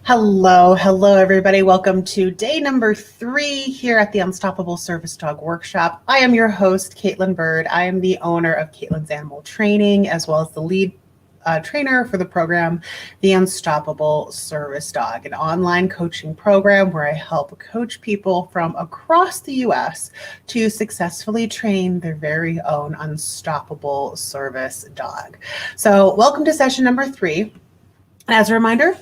Hello, everybody. Welcome to day number 3 here at the Unstoppable Service Dog Workshop. I am your host, Caitlin Bird. I am the owner of Caitlin's Animal Training, as well as the lead trainer for the program, The Unstoppable Service Dog, an online coaching program where I help coach people from across the U.S. to successfully train their very own unstoppable service dog. So welcome to session number 3. As a reminder,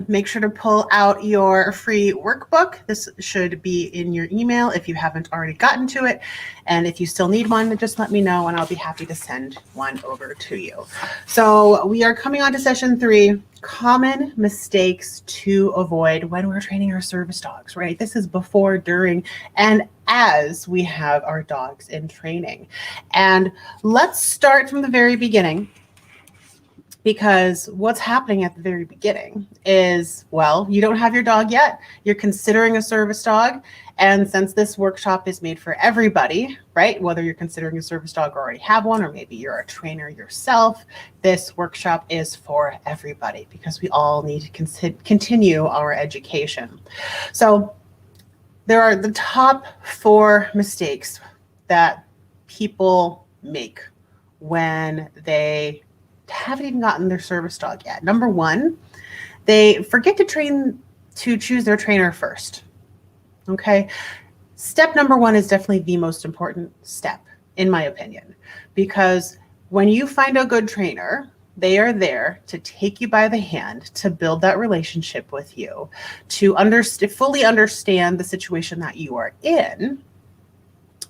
make sure to pull out your free workbook. This should be in your email if you haven't already gotten to it. And if you still need one, just let me know and I'll be happy to send one over to you. So we are coming on to session 3, common mistakes to avoid when we're training our service dogs, right? This is before, during, and as we have our dogs in training. And let's start from the very beginning. Because what's happening at the very beginning is, well, you don't have your dog yet. You're considering a service dog. And since this workshop is made for everybody, right, whether you're considering a service dog or already have one, or maybe you're a trainer yourself, this workshop is for everybody because we all need to continue our education. So there are the top 4 mistakes that people make when they haven't even gotten their service dog yet. Number 1, they forget to choose their trainer first. Okay. Step number 1 is definitely the most important step, in my opinion, because when you find a good trainer, they are there to take you by the hand, to build that relationship with you, to fully understand the situation that you are in,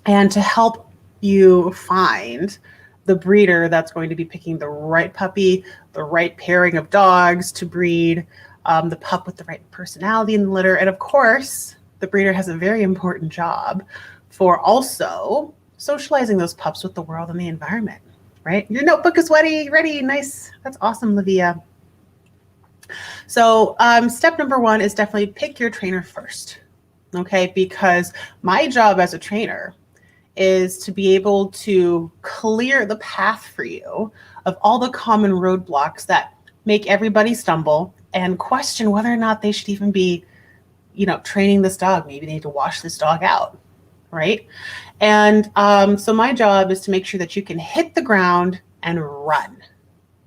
and to help you find the breeder that's going to be picking the right puppy, the right pairing of dogs to breed, the pup with the right personality in the litter. And of course, the breeder has a very important job for also socializing those pups with the world and the environment, right? Your notebook is ready. Nice. That's awesome, Livia. So step number 1 is definitely pick your trainer first, okay? Because my job as a trainer is to be able to clear the path for you of all the common roadblocks that make everybody stumble and question whether or not they should even be, training this dog. Maybe they need to wash this dog out, right? And so my job is to make sure that you can hit the ground and run,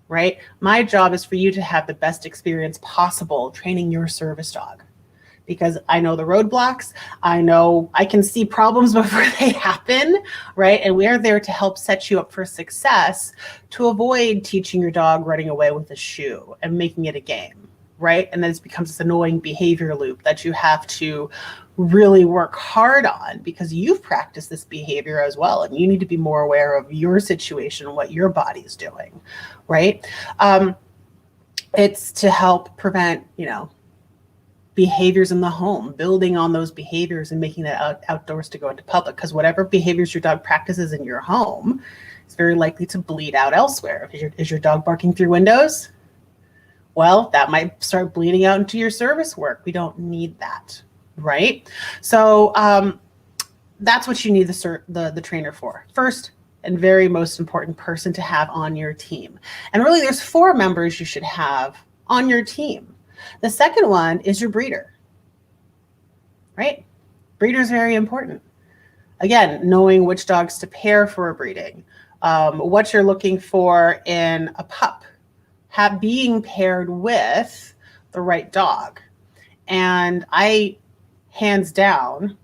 right? My job is for you to have the best experience possible training your service dog. Because I know the roadblocks, I can see problems before they happen, right? And we are there to help set you up for success, to avoid teaching your dog running away with a shoe and making it a game, right? And then it becomes this annoying behavior loop that you have to really work hard on because you've practiced this behavior as well. And you need to be more aware of your situation and what your body is doing, right? It's to help prevent, behaviors in the home, building on those behaviors and making that outdoors to go into public, because whatever behaviors your dog practices in your home is very likely to bleed out elsewhere. Is your dog barking through windows? Well, that might start bleeding out into your service work. We don't need that, right? So that's what you need the trainer for. First and very most important person to have on your team. And really there's 4 members you should have on your team. The second one is your breeder, right? Breeder is very important. Again, knowing which dogs to pair for a breeding, what you're looking for in a pup, being paired with the right dog. And hands down,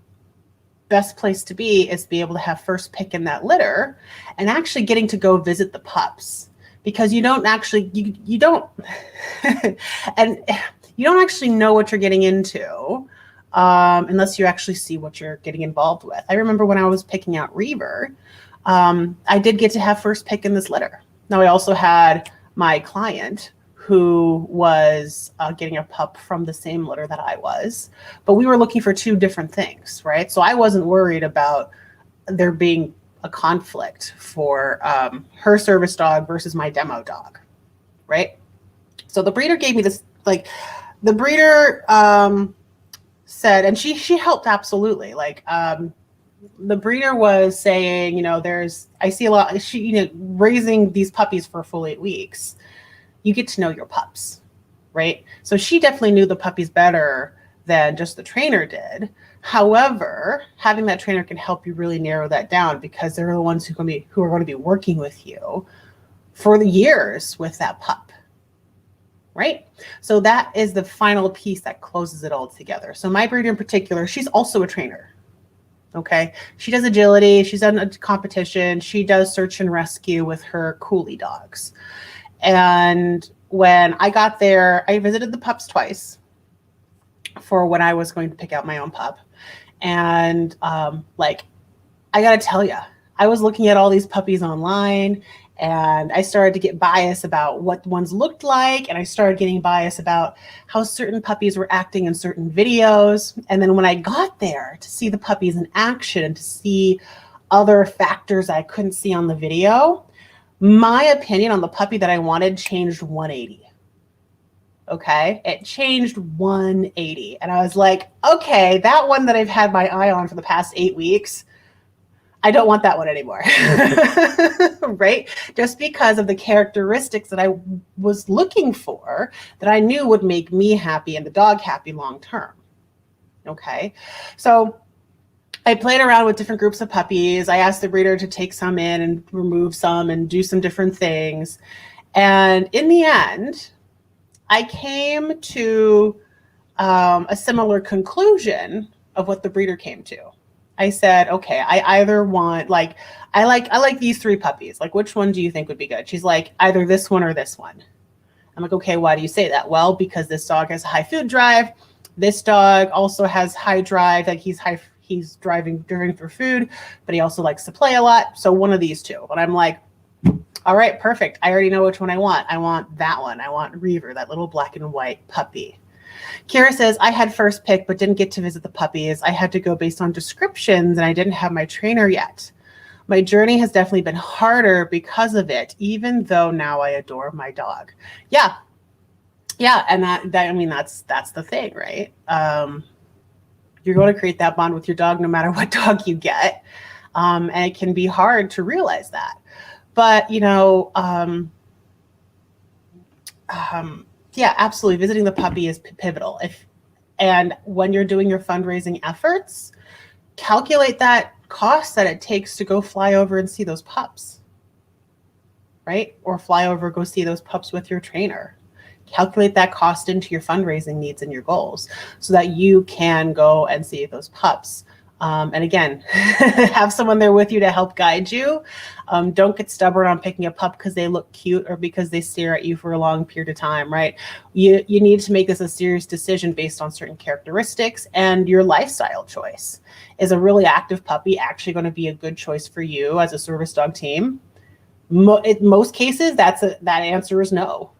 best place to be is to be able to have first pick in that litter and actually getting to go visit the pups. Because you don't actually know what you're getting into unless you actually see what you're getting involved with. I remember when I was picking out Reaver, I did get to have first pick in this litter. Now I also had my client who was getting a pup from the same litter that I was, but we were looking for 2 different things, right? So I wasn't worried about there being a conflict for her service dog versus my demo dog, right? So the breeder gave me this, the breeder said, and she helped absolutely. The breeder was saying, I see a lot, raising these puppies for a full 8 weeks, you get to know your pups, right? So she definitely knew the puppies better than just the trainer did. However, having that trainer can help you really narrow that down because they're the ones who are going to be working with you for the years with that pup, right? So that is the final piece that closes it all together. So my breeder in particular, she's also a trainer. Okay. She does agility. She's done a competition. She does search and rescue with her Coolie dogs. And when I got there, I visited the pups twice for when I was going to pick out my own pup. And like, I got to tell you, I was looking at all these puppies online and I started to get biased about what ones looked like. And I started getting biased about how certain puppies were acting in certain videos. And then when I got there to see the puppies in action and to see other factors I couldn't see on the video, my opinion on the puppy that I wanted changed 180. Okay, it changed 180. And I was like, okay, that one that I've had my eye on for the past 8 weeks, I don't want that one anymore. Right? Just because of the characteristics that I was looking for that I knew would make me happy and the dog happy long term. Okay, so I played around with different groups of puppies. I asked the breeder to take some in and remove some and do some different things. And in the end, I came to a similar conclusion of what the breeder came to. I said, okay, I either want, like, I like these 3 puppies. Like, which one do you think would be good? She's like, either this one or this one. I'm like, okay, why do you say that? Well, because this dog has a high food drive. This dog also has high drive. Like he's driving for food, but he also likes to play a lot. So one of these 2. And I'm like, all right, perfect. I already know which one I want. I want that one. I want Reaver, that little black and white puppy. Kira says, I had first pick, but didn't get to visit the puppies. I had to go based on descriptions and I didn't have my trainer yet. My journey has definitely been harder because of it, even though now I adore my dog. Yeah. Yeah. And that I mean, that's the thing, right? You're going to create that bond with your dog no matter what dog you get. And it can be hard to realize that. But, yeah, absolutely. Visiting the puppy is pivotal. And when you're doing your fundraising efforts, calculate that cost that it takes to go fly over and see those pups, right? Or fly over, go see those pups with your trainer. Calculate that cost into your fundraising needs and your goals so that you can go and see those pups. And again, have someone there with you to help guide you. Don't get stubborn on picking a pup because they look cute or because they stare at you for a long period of time, right? You need to make this a serious decision based on certain characteristics and your lifestyle choice. Is a really active puppy actually going to be a good choice for you as a service dog team? In most cases, that answer is no.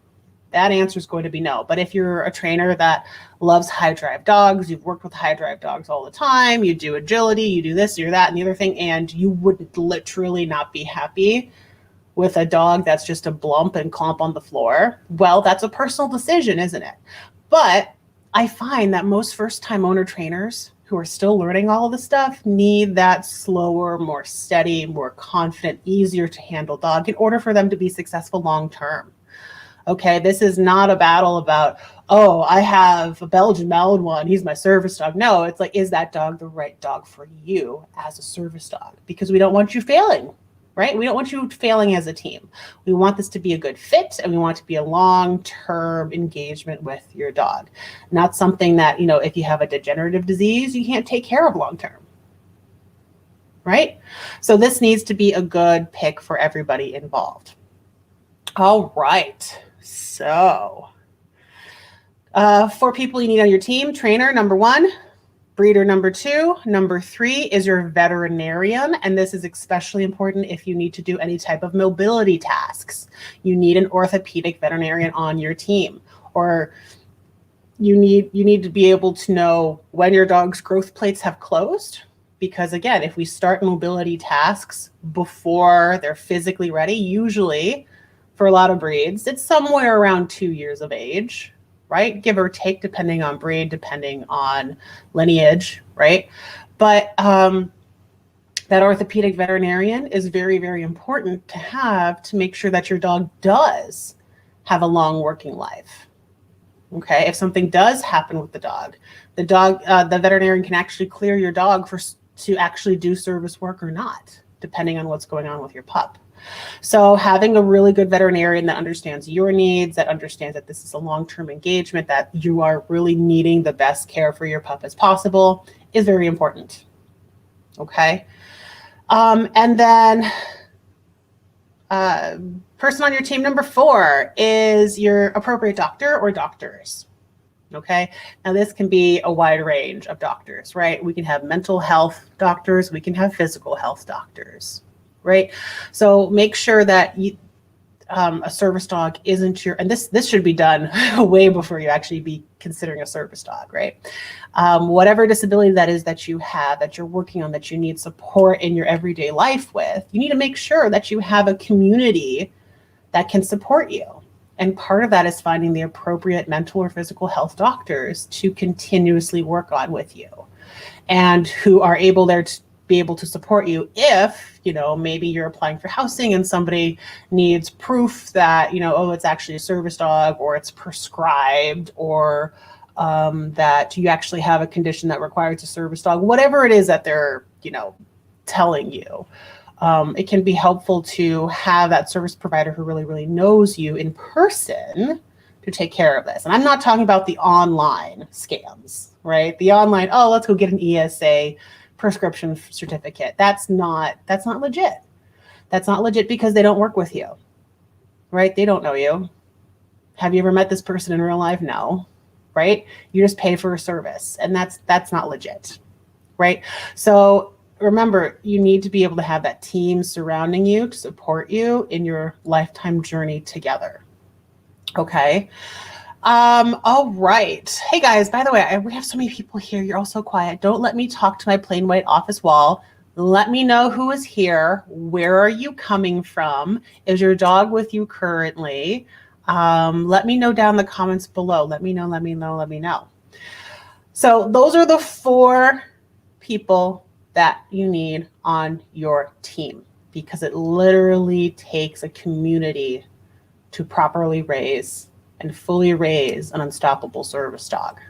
That answer is going to be no. But if you're a trainer that loves high drive dogs, you've worked with high drive dogs all the time, you do agility, you do this, you're that, and the other thing, and you would literally not be happy with a dog that's just a blump and clomp on the floor, well, that's a personal decision, isn't it? But I find that most first-time owner trainers who are still learning all of this stuff need that slower, more steady, more confident, easier to handle dog in order for them to be successful long-term. Okay, this is not a battle about, oh, I have a Belgian Malinois, he's my service dog. No, it's like, is that dog the right dog for you as a service dog? Because we don't want you failing, right? We don't want you failing as a team. We want this to be a good fit and we want it to be a long-term engagement with your dog. Not something that, if you have a degenerative disease, you can't take care of long-term, right? So this needs to be a good pick for everybody involved. All right. So 4 people you need on your team: trainer, number 1, breeder, number 2, number 3 is your veterinarian. And this is especially important if you need to do any type of mobility tasks. You need an orthopedic veterinarian on your team, or you need to be able to know when your dog's growth plates have closed. Because again, if we start mobility tasks before they're physically ready, usually for a lot of breeds, it's somewhere around 2 years of age, right? Give or take, depending on breed, depending on lineage, right? But that orthopedic veterinarian is very, very important to have to make sure that your dog does have a long working life, Okay, if something does happen with the dog, the veterinarian can actually clear your dog to actually do service work or not, depending on what's going on with your pup. So having a really good veterinarian that understands your needs, that understands that this is a long-term engagement, that you are really needing the best care for your pup as possible is very important. Okay. And then person on your team number 4 is your appropriate doctor or doctors. Okay. Now this can be a wide range of doctors, right? We can have mental health doctors. We can have physical health doctors, right? So make sure that a service dog isn't and this should be done way before you actually be considering a service dog, right? Whatever disability that is that you have, that you're working on, that you need support in your everyday life with, you need to make sure that you have a community that can support you. And part of that is finding the appropriate mental or physical health doctors to continuously work on with you, and who are able to be able to support you if, maybe you're applying for housing and somebody needs proof that, it's actually a service dog, or it's prescribed, or that you actually have a condition that requires a service dog, whatever it is that they're, telling you. It can be helpful to have that service provider who really, really knows you in person to take care of this. And I'm not talking about the online scams, right? The online, let's go get an ESA prescription certificate. That's not legit. That's not legit because they don't work with you, right? They don't know you. Have you ever met this person in real life? No, right? You just pay for a service, and that's not legit, right? So remember, you need to be able to have that team surrounding you to support you in your lifetime journey together. Okay. All right. Hey guys, by the way, we have so many people here. You're all so quiet. Don't let me talk to my plain white office wall. Let me know who is here. Where are you coming from? Is your dog with you currently? Let me know down in the comments below. Let me know. So those are the 4 people that you need on your team, because it literally takes a community to properly raise and fully raise an unstoppable service dog.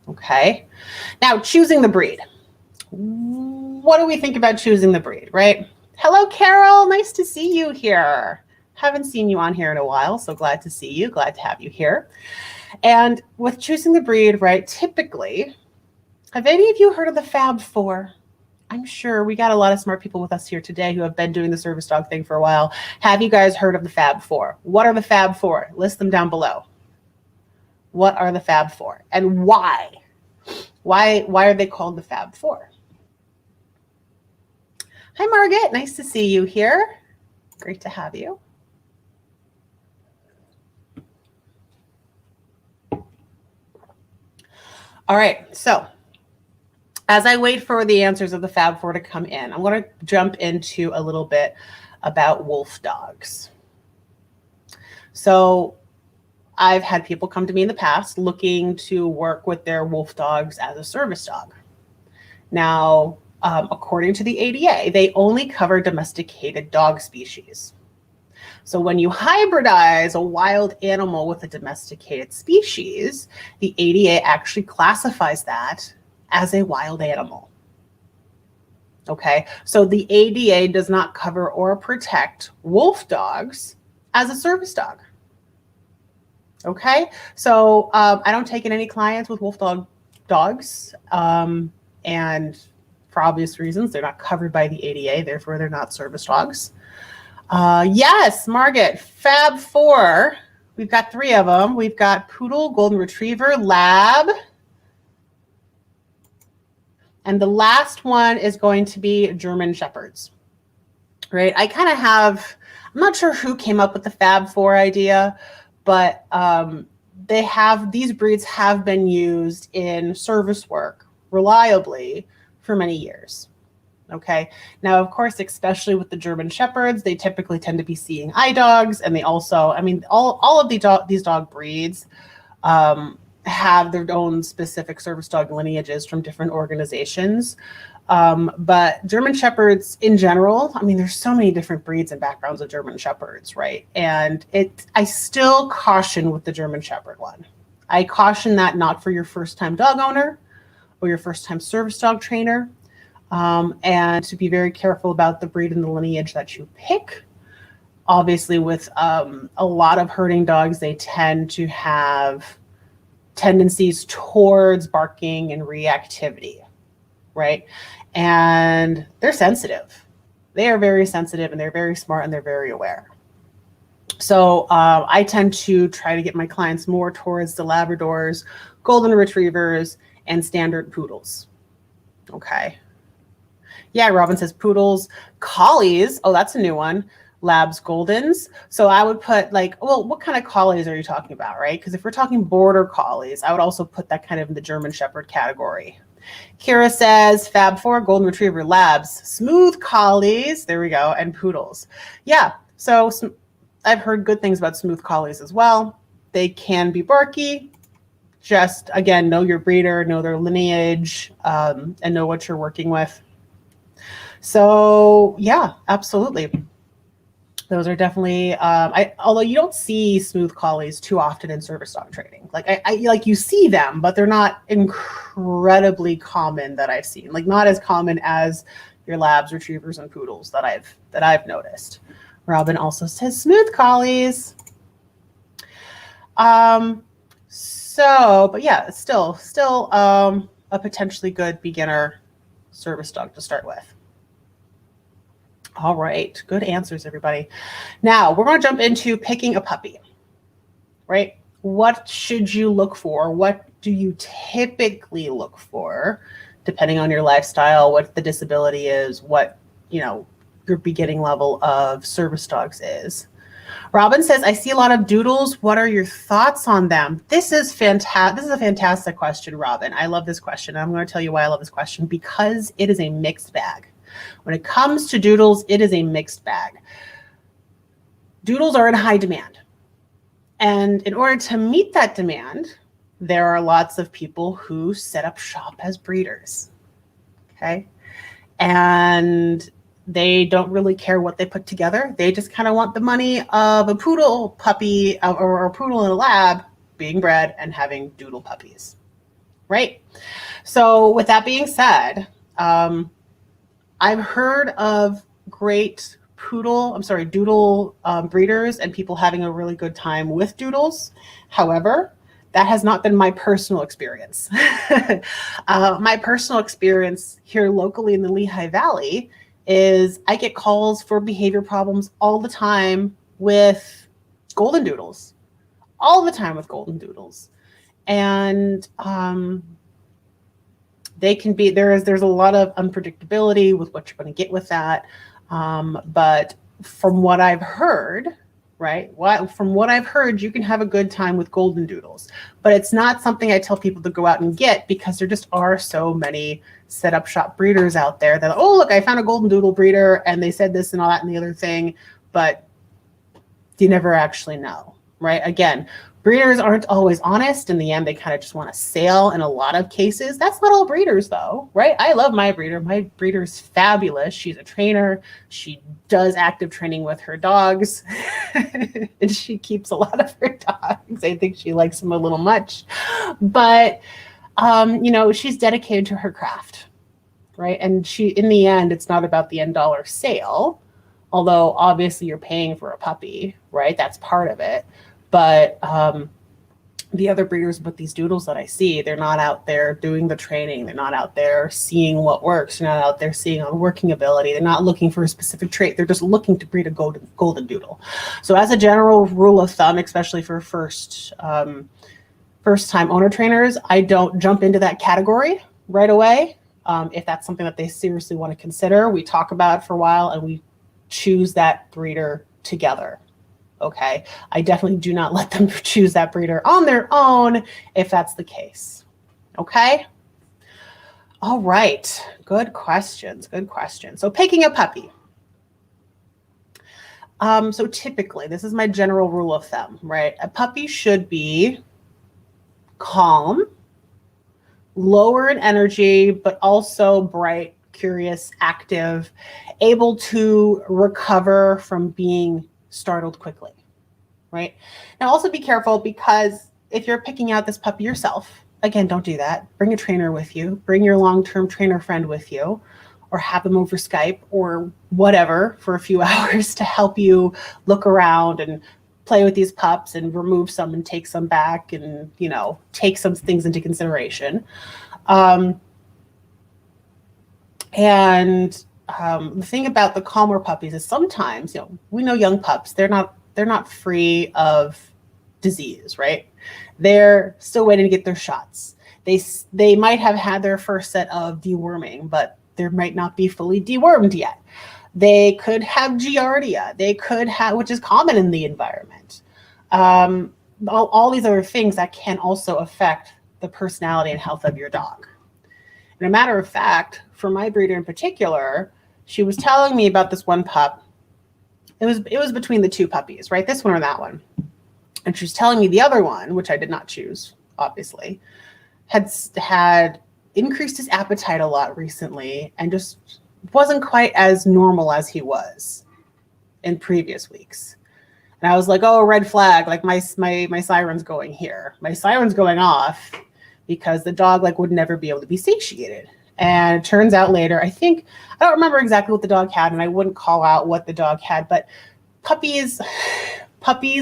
Okay. Now, choosing the breed. What do we think about choosing the breed, right? Hello, Carol. Nice to see you here. Haven't seen you on here in a while, so glad to see you. Glad to have you here. And with choosing the breed, right, typically, have any of you heard of the Fab 4? I'm sure we got a lot of smart people with us here today who have been doing the service dog thing for a while. Have you guys heard of the Fab 4? What are the Fab 4? List them down below. What are the Fab 4 and why? Why are they called the Fab 4? Hi, Margaret. Nice to see you here. Great to have you. All right, so as I wait for the answers of the Fab 4 to come in, I'm going to jump into a little bit about wolf dogs. So I've had people come to me in the past looking to work with their wolf dogs as a service dog. Now, according to the ADA, they only cover domesticated dog species. So when you hybridize a wild animal with a domesticated species, the ADA actually classifies that as a wild animal. Okay, so the ADA does not cover or protect wolf dogs as a service dog. Okay, so I don't take in any clients with wolf dogs, and for obvious reasons, they're not covered by the ADA, therefore they're not service dogs. Yes, Margaret, Fab 4, we've got 3 of them. We've got Poodle, Golden Retriever, Lab, and the last one is going to be German Shepherds, right? I kind of have, I'm not sure who came up with the Fab 4 idea, but these breeds have been used in service work reliably for many years. Okay. Now, of course, especially with the German Shepherds, they typically tend to be seeing eye dogs, and they also, I mean, all of these dog breeds have their own specific service dog lineages from different organizations. But German Shepherds in general, I mean, there's so many different breeds and backgrounds of German Shepherds, right? And I still caution with the German Shepherd one. I caution that not for your first-time dog owner or your first-time service dog trainer, and to be very careful about the breed and the lineage that you pick. Obviously, with a lot of herding dogs, they tend to have tendencies towards barking and reactivity, right? And they're sensitive. They are very sensitive, and they're very smart, and they're very aware. So I tend to try to get my clients more towards the Labradors, Golden Retrievers, and standard poodles. Okay. Yeah, Robin says poodles, collies. Oh, that's a new one. Labs, Goldens. So I would put like, well, what kind of collies are you talking about, right? Because if we're talking border collies, I would also put that kind of in the German Shepherd category. Kira says Fab4, Golden Retriever, Labs, smooth collies. There we go. And poodles. Yeah. So I've heard good things about smooth collies as well. They can be barky. Just, again, know your breeder, know their lineage, and know what you're working with. So, yeah, absolutely. Those are definitely, although you don't see smooth collies too often in service dog training. Like like you see them, but they're not incredibly common that I've seen. Like not as common as your Labs, Retrievers, and Poodles that I've noticed. Robin also says smooth collies. But yeah, still a potentially good beginner service dog to start with. All right, good answers, everybody. Now we're going to jump into picking a puppy, right? What should you look for? What do you typically look for, depending on your lifestyle, what the disability is, what, your beginning level of service dogs is. Robin says, I see a lot of doodles. What are your thoughts on them? This is fantastic. This is a fantastic question, Robin. I love this question. I'm going to tell you why I love this question, because it is a mixed bag. When it comes to doodles, it is a mixed bag. Doodles are in high demand. And in order to meet that demand, there are lots of people who set up shop as breeders. Okay. And they don't really care what they put together. They just kind of want the money of a poodle puppy or a poodle and a lab being bred and having doodle puppies. Right. So with that being said, I've heard of great doodle breeders and people having a really good time with doodles. However, that has not been my personal experience. My personal experience here locally in the Lehigh Valley is I get calls for behavior problems all the time with golden doodles, And they can be, there's a lot of unpredictability with what you're going to get with that. But from what I've heard, you can have a good time with golden doodles, but it's not something I tell people to go out and get, because there just are so many set up shop breeders out there that, oh, look, I found a golden doodle breeder and they said this and all that and the other thing, but you never actually know, right? Again, breeders aren't always honest. In the end, they kind of just want to sell in a lot of cases. That's not all breeders though, right? I love my breeder. My breeder's fabulous. She's a trainer. She does active training with her dogs and she keeps a lot of her dogs. I think she likes them a little much, but she's dedicated to her craft, right? And in the end, it's not about the end dollar sale, although obviously you're paying for a puppy, right? That's part of it. But the other breeders with these doodles that I see, they're not out there doing the training. They're not out there seeing what works. They're not out there seeing on working ability. They're not looking for a specific trait. They're just looking to breed a golden doodle. So as a general rule of thumb, especially for first-time owner trainers, I don't jump into that category right away. If that's something that they seriously want to consider, we talk about it for a while and we choose that breeder together. Okay, I definitely do not let them choose that breeder on their own if that's the case. Okay. All right. Good questions. So picking a puppy. So typically, this is my general rule of thumb, right? A puppy should be calm, lower in energy, but also bright, curious, active, able to recover from being startled quickly, right? Now also be careful, because if you're picking out this puppy yourself, again, don't do that. Bring a trainer with you. Bring your long-term trainer friend with you, or have them over Skype or whatever for a few hours to help you look around and play with these pups and remove some and take some back and, take some things into consideration. The thing about the calmer puppies is sometimes, we know young pups, they're not free of disease, right? They're still waiting to get their shots. They might have had their first set of deworming, but they might not be fully dewormed yet. They could have Giardia. They could have, which is common in the environment. All these other things that can also affect the personality and health of your dog. And a matter of fact, for my breeder in particular, she was telling me about this one pup. It was between the two puppies, right? This one or that one. And she was telling me the other one, which I did not choose, obviously, had increased his appetite a lot recently and just wasn't quite as normal as he was in previous weeks. And I was like, oh, red flag, like my siren's going here. My siren's going off because the dog would never be able to be satiated. And it turns out later, I don't remember exactly what the dog had, and I wouldn't call out what the dog had, but puppies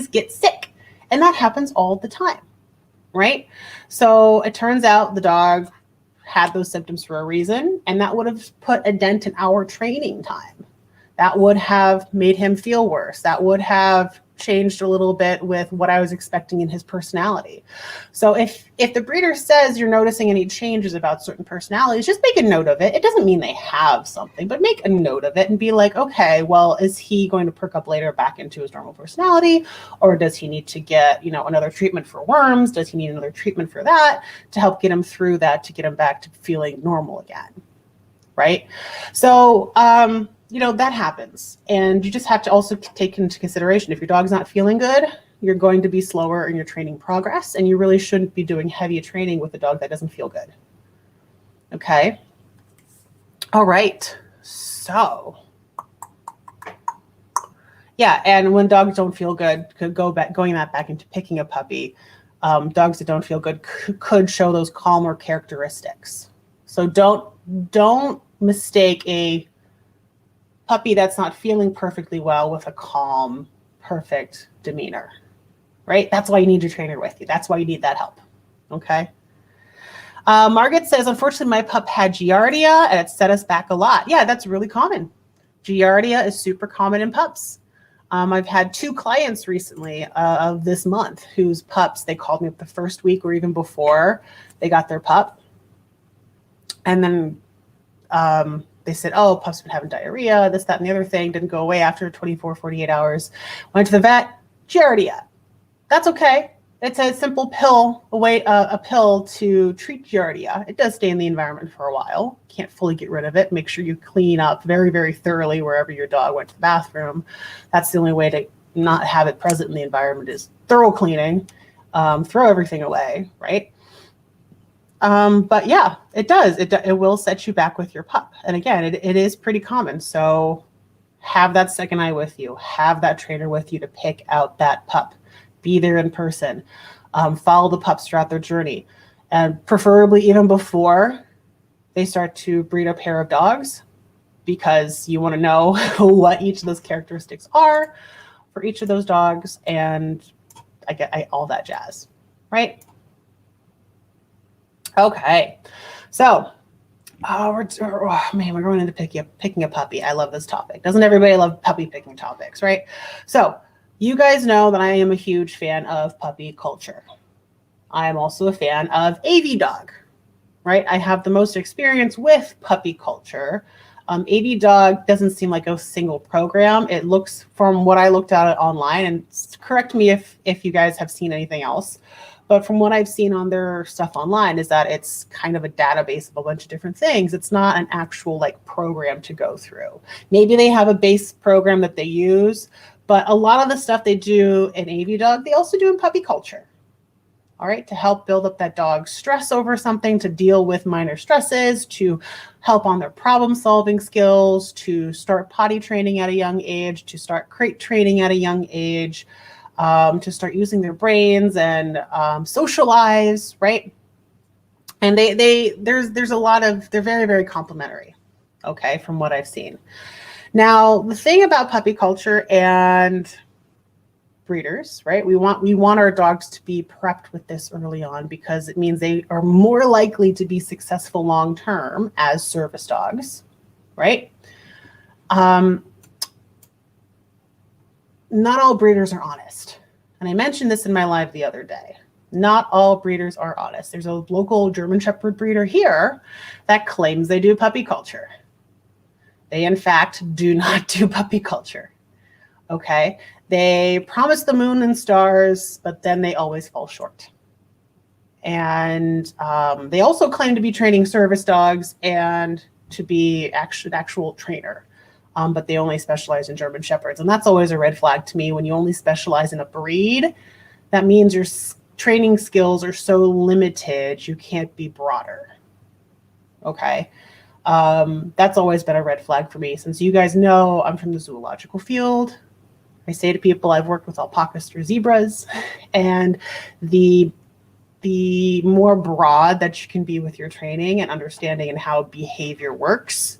get sick, and that happens all the time, right? So it turns out the dog had those symptoms for a reason, and that would have put a dent in our training time. That would have made him feel worse. That would have changed a little bit with what I was expecting in his personality. So if the breeder says you're noticing any changes about certain personalities, just make a note of it. It doesn't mean they have something, but make a note of it and be like, okay, well, is he going to perk up later back into his normal personality? Or does he need to get, another treatment for worms? Does he need another treatment for that to help get him through that, to get him back to feeling normal again? Right? So, that happens. And you just have to also take into consideration, if your dog's not feeling good, you're going to be slower in your training progress, and you really shouldn't be doing heavy training with a dog that doesn't feel good. Okay. All right. So, yeah. And when dogs don't feel good, going back into picking a puppy, dogs that don't feel good could show those calmer characteristics. So don't mistake a puppy that's not feeling perfectly well with a calm, perfect demeanor, right? That's why you need your trainer with you. That's why you need that help, okay? Margaret says, unfortunately, my pup had Giardia and it set us back a lot. Yeah, that's really common. Giardia is super common in pups. I've had 2 clients recently of this month whose pups, they called me up the first week or even before they got their pup. And then they said, oh, pup's been having diarrhea, this, that, and the other thing, didn't go away after 24, 48 hours. Went to the vet, Giardia. That's okay. It's a simple pill, a pill to treat Giardia. It does stay in the environment for a while. Can't fully get rid of it. Make sure you clean up very, very thoroughly wherever your dog went to the bathroom. That's the only way to not have it present in the environment, is thorough cleaning. Throw everything away, right? But yeah, it does. It will set you back with your pup. And again, it is pretty common. So have that second eye with you. Have that trainer with you to pick out that pup. Be there in person. Follow the pups throughout their journey. And preferably even before they start to breed a pair of dogs, because you want to know what each of those characteristics are for each of those dogs. And all that jazz, right? Okay, so we're going into picking a puppy. I love this topic. Doesn't everybody love puppy picking topics, right? So you guys know that I am a huge fan of puppy culture. I am also a fan of AV Dog, right? I have the most experience with puppy culture. AV Dog doesn't seem like a single program. It looks, from what I looked at it online, and correct me if you guys have seen anything else, but from what I've seen on their stuff online is that it's kind of a database of a bunch of different things. It's not an actual program to go through. Maybe they have a base program that they use, but a lot of the stuff they do in AV Dog, they also do in puppy culture. All right, to help build up that dog's stress over something, to deal with minor stresses, to help on their problem-solving skills, to start potty training at a young age, to start crate training at a young age. to start using their brains and socialize, right? And there's a lot of, they're very, very complimentary, okay, from what I've seen. Now, the thing about puppy culture and breeders, right? We want our dogs to be prepped with this early on because it means they are more likely to be successful long term as service dogs, right? Not all breeders are honest. And I mentioned this in my live the other day. Not all breeders are honest. There's a local German Shepherd breeder here that claims they do puppy culture. They, in fact, do not do puppy culture. Okay? They promise the moon and stars, but then they always fall short. And they also claim to be training service dogs and to be an actual trainer. But they only specialize in German Shepherds. And that's always a red flag to me. When you only specialize in a breed, that means your training skills are so limited, you can't be broader. Okay? That's always been a red flag for me. Since you guys know I'm from the zoological field, I say to people I've worked with alpacas through zebras, and the more broad that you can be with your training and understanding and how behavior works,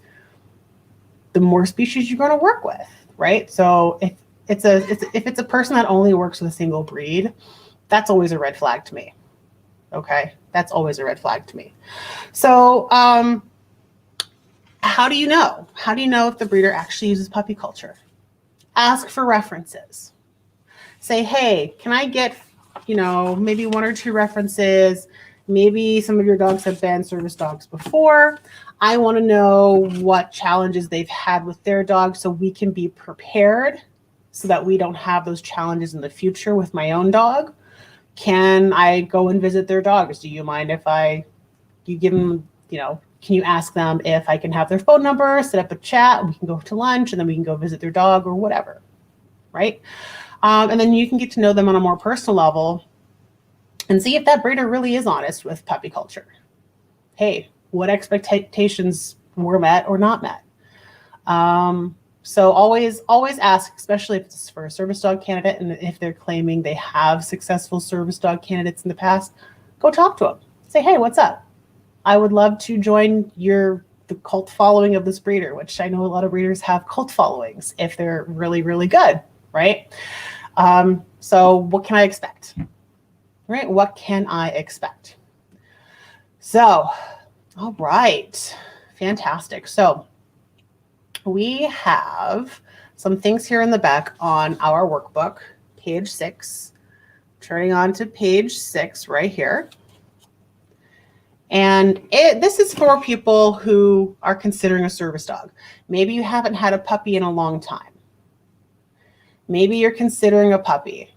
the more species you're going to work with, right? So if it's a person that only works with a single breed, that's always a red flag to me. Okay, that's always a red flag to me. So how do you know? How do you know if the breeder actually uses puppy culture? Ask for references. Say, hey, can I get, maybe 1 or 2 references? Maybe some of your dogs have been service dogs before. I want to know what challenges they've had with their dog so we can be prepared so that we don't have those challenges in the future with my own dog. Can I go and visit their dogs? Do you mind if you give them, can you ask them if I can have their phone number, set up a chat, we can go to lunch, and then we can go visit their dog or whatever, right? And then you can get to know them on a more personal level and see if that breeder really is honest with puppy culture. Hey, what expectations were met or not met? So always ask, especially if it's for a service dog candidate, and if they're claiming they have successful service dog candidates in the past, go talk to them. Say, hey, what's up? I would love to join the cult following of this breeder, which I know a lot of breeders have cult followings if they're really, really good, right? So what can I expect? Right? What can I expect? So, all right, fantastic. So we have some things here in the back on our workbook, page 6, turning on to page 6 right here. And this is for people who are considering a service dog. Maybe you haven't had a puppy in a long time. Maybe you're considering a puppy.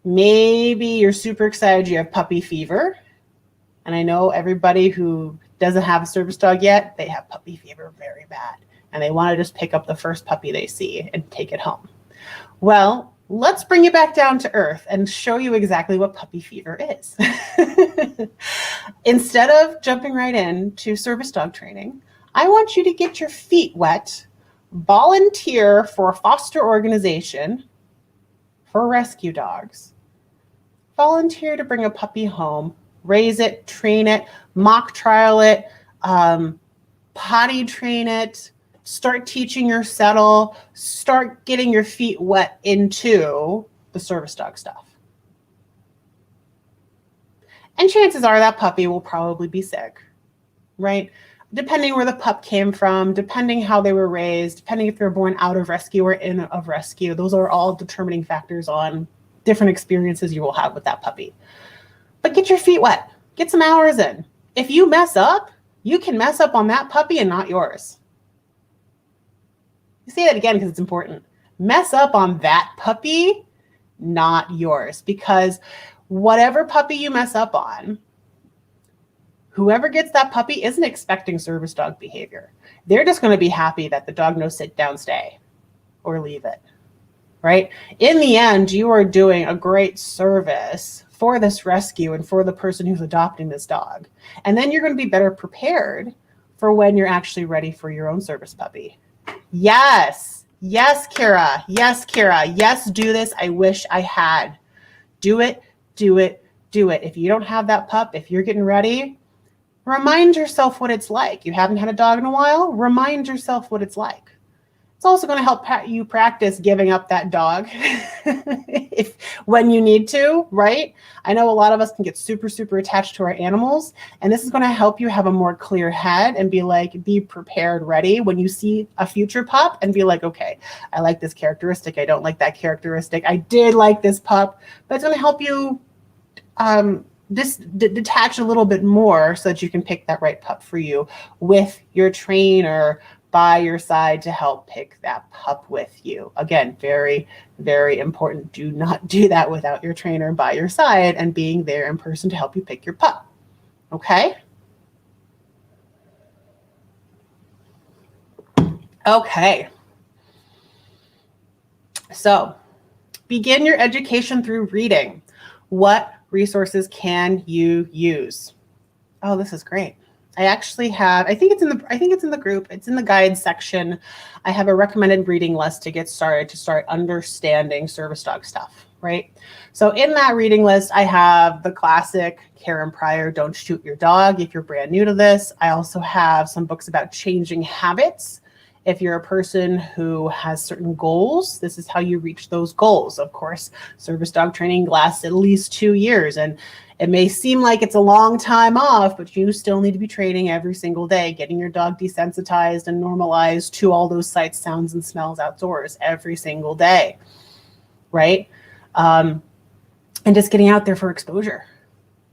Maybe you're super excited you have puppy fever. And I know everybody who doesn't have a service dog yet, they have puppy fever very bad. And they want to just pick up the first puppy they see and take it home. Well, let's bring you back down to earth and show you exactly what puppy fever is. Instead of jumping right into service dog training, I want you to get your feet wet, volunteer for a foster organization for rescue dogs. Volunteer to bring a puppy home, raise it, train it, mock trial it, potty train it, start teaching your settle, start getting your feet wet into the service dog stuff. And chances are that puppy will probably be sick, right? Depending where the pup came from, depending how they were raised, depending if they were born out of rescue or in of rescue, those are all determining factors on different experiences you will have with that puppy. But get your feet wet, get some hours in. If you mess up, you can mess up on that puppy and not yours. You say that again because it's important. Mess up on that puppy, not yours. Because whatever puppy you mess up on, whoever gets that puppy isn't expecting service dog behavior. They're just going to be happy that the dog knows sit down, stay, or leave it, right? In the end, you are doing a great service for this rescue and for the person who's adopting this dog. And then you're going to be better prepared for when you're actually ready for your own service puppy. Yes, Yes, Kira. Yes, Kira. Yes, do this. I wish I had. Do it, do it, do it. If you don't have that pup, if you're getting ready, remind yourself what it's like. You haven't had a dog in a while? Remind yourself what it's like. It's also going to help you practice giving up that dog when you need to, right? I know a lot of us can get super, super attached to our animals, and this is going to help you have a more clear head and be prepared, ready when you see a future pup and be like, okay, I like this characteristic. I don't like that characteristic. I did like this pup, but it's going to help you detach a little bit more so that you can pick that right pup for you with your trainer by your side to help pick that pup with you. Again, very, very important. Do not do that without your trainer by your side and being there in person to help you pick your pup. Okay? Okay. So, begin your education through reading. What resources can you use? Oh, this is great. I actually have, I think it's in the group, it's in the guide section. I have a recommended reading list to get started, to start understanding service dog stuff, right? So in that reading list, I have the classic Karen Pryor, Don't Shoot Your Dog, if you're brand new to this. I also have some books about changing habits. If you're a person who has certain goals, this is how you reach those goals. Of course, service dog training lasts at least 2 years, and it may seem like it's a long time off, but you still need to be training every single day, getting your dog desensitized and normalized to all those sights, sounds, and smells outdoors every single day, right? And just getting out there for exposure,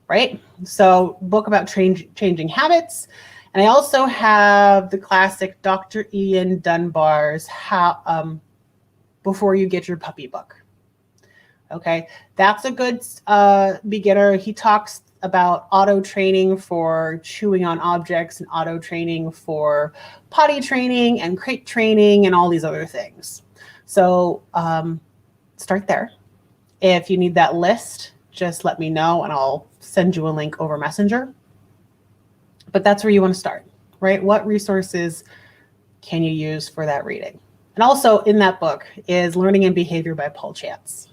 right? So book about changing habits. And I also have the classic Dr. Ian Dunbar's How Before You Get Your Puppy book. Okay, that's a good beginner. He talks about auto training for chewing on objects and auto training for potty training and crate training and all these other things. So start there. If you need that list, just let me know and I'll send you a link over Messenger. But that's where you want to start, right? What resources can you use for that reading? And also in that book is Learning and Behavior by Paul Chance.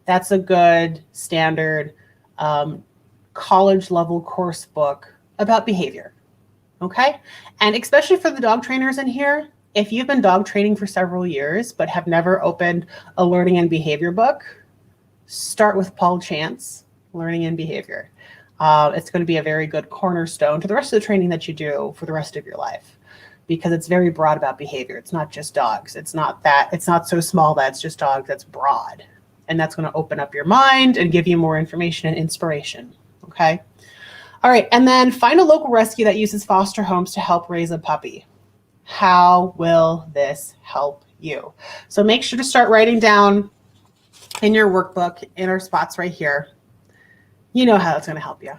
That's a good standard college level course book about behavior, okay? And especially for the dog trainers in here, if you've been dog training for several years but have never opened a learning and behavior book, start with Paul Chance, Learning and Behavior. It's going to be a very good cornerstone to the rest of the training that you do for the rest of your life, because it's very broad about behavior. It's not just dogs. It's not so small that it's just dogs. That's broad. And that's going to open up your mind and give you more information and inspiration. Okay. All right. And then find a local rescue that uses foster homes to help raise a puppy. How will this help you? So make sure to start writing down in your workbook, in our spots right here. You know how it's going to help you,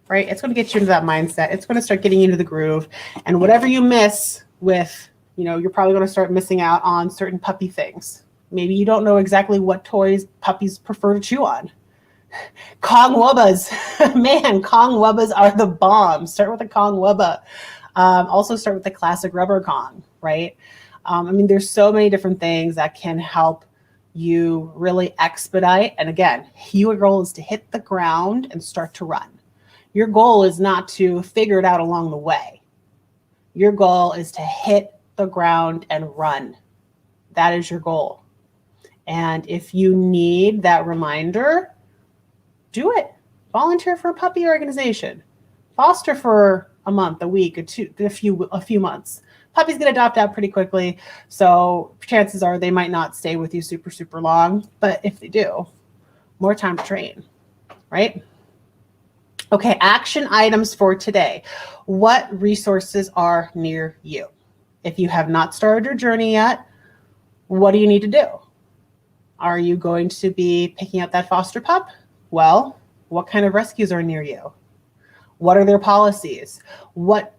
right? It's going to get you into that mindset. It's going to start getting you into the groove. And whatever you miss with, you're probably going to start missing out on certain puppy things. Maybe you don't know exactly what toys puppies prefer to chew on. Kong Wubbas. Man, Kong Wubbas are the bomb. Start with a Kong Wubba. Also start with the classic rubber Kong, right? There's so many different things that can help you really expedite. And again, your goal is to hit the ground and start to run. Your goal is not to figure it out along the way. Your goal is to hit the ground and run. That is your goal. And if you need that reminder, do it. Volunteer for a puppy organization. Foster for a month, a week, a few months. Puppies get adopted out pretty quickly, so chances are they might not stay with you super, super long. But if they do, more time to train, right? Okay, action items for today. What resources are near you? If you have not started your journey yet, what do you need to do? Are you going to be picking up that foster pup? Well, what kind of rescues are near you? What are their policies? What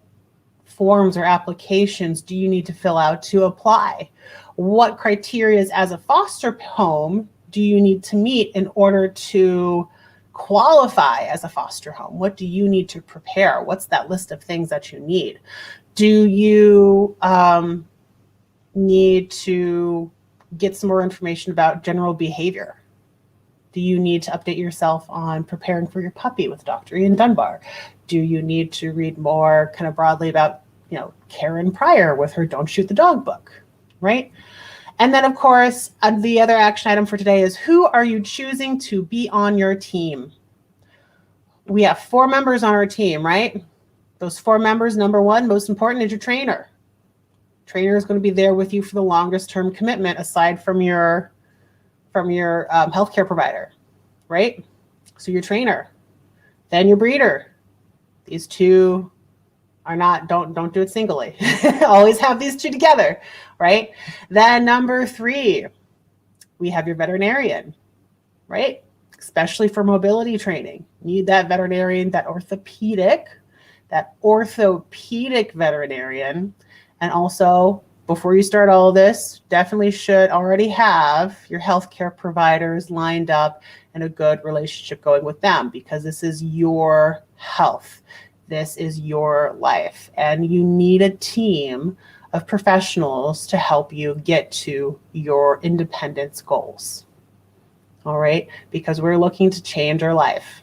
forms or applications do you need to fill out to apply? What criteria as a foster home do you need to meet in order to qualify as a foster home? What do you need to prepare? What's that list of things that you need? Do you need to get some more information about general behavior? Do you need to update yourself on preparing for your puppy with Dr. Ian Dunbar? Do you need to read more kind of broadly about, Karen Pryor with her Don't Shoot the Dog book, right? And then, of course, the other action item for today is, who are you choosing to be on your team? We have 4 members on our team, right? Those 4 members, number one, most important, is your trainer. Trainer is going to be there with you for the longest term commitment, aside from your healthcare provider, right? So your trainer, then your breeder. These two are not, don't do it singly. Always have these two together, right? Then number 3, we have your veterinarian, right? Especially for mobility training. You need that veterinarian, that orthopedic veterinarian. And also, before you start all of this, definitely should already have your healthcare providers lined up and a good relationship going with them, because this is your health. This is your life. And you need a team of professionals to help you get to your independence goals. All right? Because we're looking to change our life.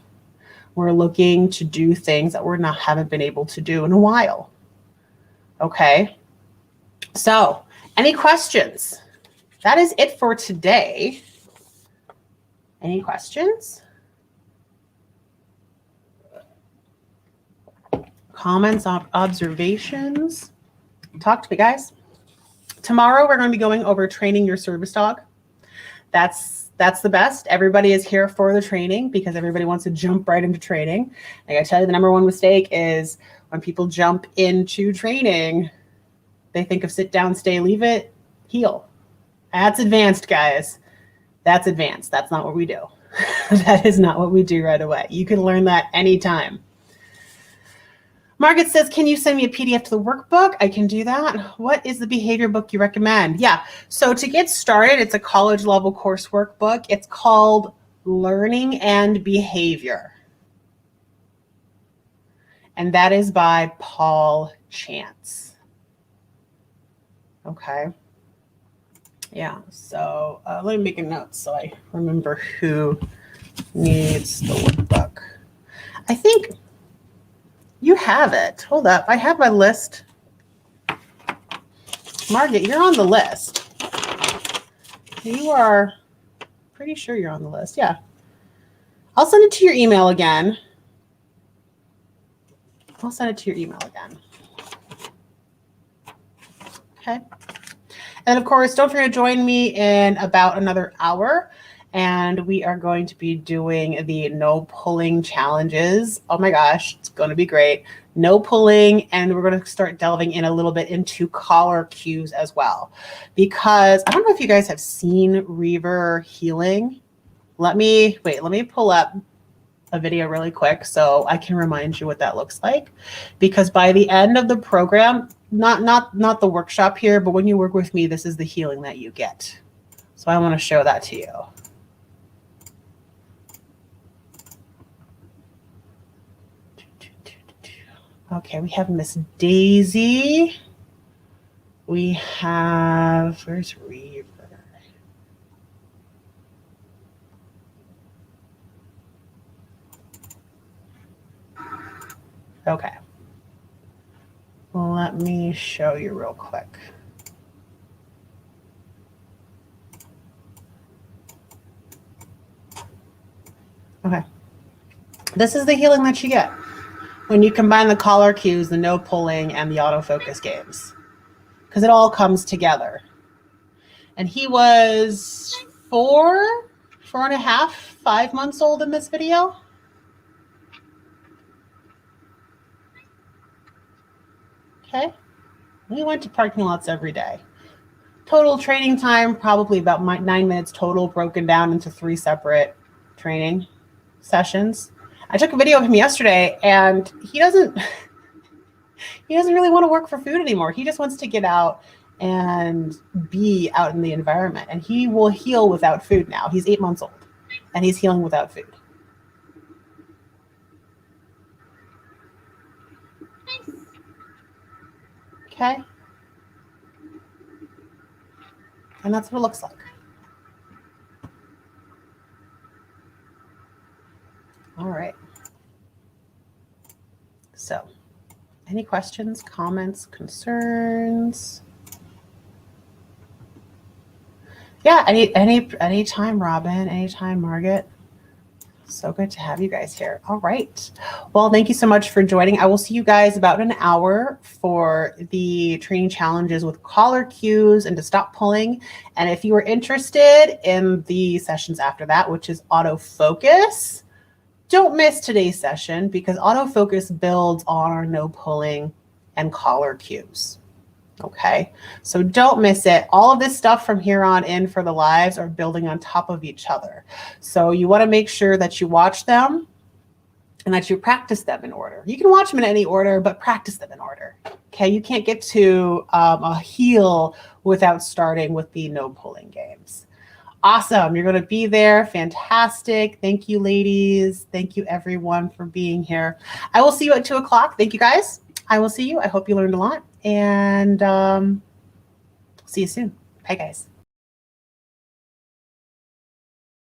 We're looking to do things that haven't been able to do in a while. Okay? So, any questions? That is it for today. Any questions? Comments, observations? Talk to me, guys. Tomorrow, we're going to be going over training your service dog. That's the best. Everybody is here for the training because everybody wants to jump right into training. I gotta tell you, the number one mistake is when people jump into training, they think of sit down, stay, leave it, heal. That's advanced, guys. That's advanced. That's not what we do. That is not what we do right away. You can learn that anytime. Margaret says, can you send me a PDF to the workbook? I can do that. What is the behavior book you recommend? Yeah, so to get started, it's a college level course workbook. It's called Learning and Behavior. And that is by Paul Chance. Okay. Yeah, so let me make a note so I remember who needs the workbook. I think you have it. Hold up. I have my list. Margaret, you're on the list. You are pretty sure you're on the list. Yeah. I'll send it to your email again. Okay. And of course, don't forget to join me in about another hour. And we are going to be doing the no pulling challenges. Oh my gosh, it's going to be great. No pulling, and we're going to start delving in a little bit into collar cues as well. Because I don't know if you guys have seen Reaver healing. Let me pull up a video really quick so I can remind you what that looks like. Because by the end of the program, not the workshop here, but when you work with me, this is the healing that you get. So I want to show that to you. Okay, we have Miss Daisy. We have, where's Reaver? Okay. Let me show you real quick. Okay. This is the healing that you get when you combine the collar cues, the no pulling, and the autofocus games, because it all comes together. And he was 4.5, 5 months old in this video. Okay. We went to parking lots every day. Total training time, probably about 9 minutes total, broken down into 3 separate training sessions. I took a video of him yesterday, and he doesn't really want to work for food anymore. He just wants to get out and be out in the environment, and he will heal without food now. He's 8 months old, and he's healing without food. Okay. And that's what it looks like. All right. So, any questions, comments, concerns? Yeah, anytime, Robin, anytime, Margaret. So good to have you guys here. All right. Well, thank you so much for joining. I will see you guys about an hour for the training challenges with collar cues and to stop pulling. And if you are interested in the sessions after that, which is autofocus, don't miss today's session because autofocus builds on our no pulling and collar cues. Okay, so don't miss it. All of this stuff from here on in for the lives are building on top of each other. So you want to make sure that you watch them and that you practice them in order. You can watch them in any order, but practice them in order. Okay, you can't get to a heel without starting with the no pulling games. Awesome, you're going to be there. Fantastic. Thank you, ladies. Thank you, everyone, for being here. I will see you at 2 o'clock. Thank you, guys. I will see you. I hope you learned a lot. And see you soon. Bye, guys.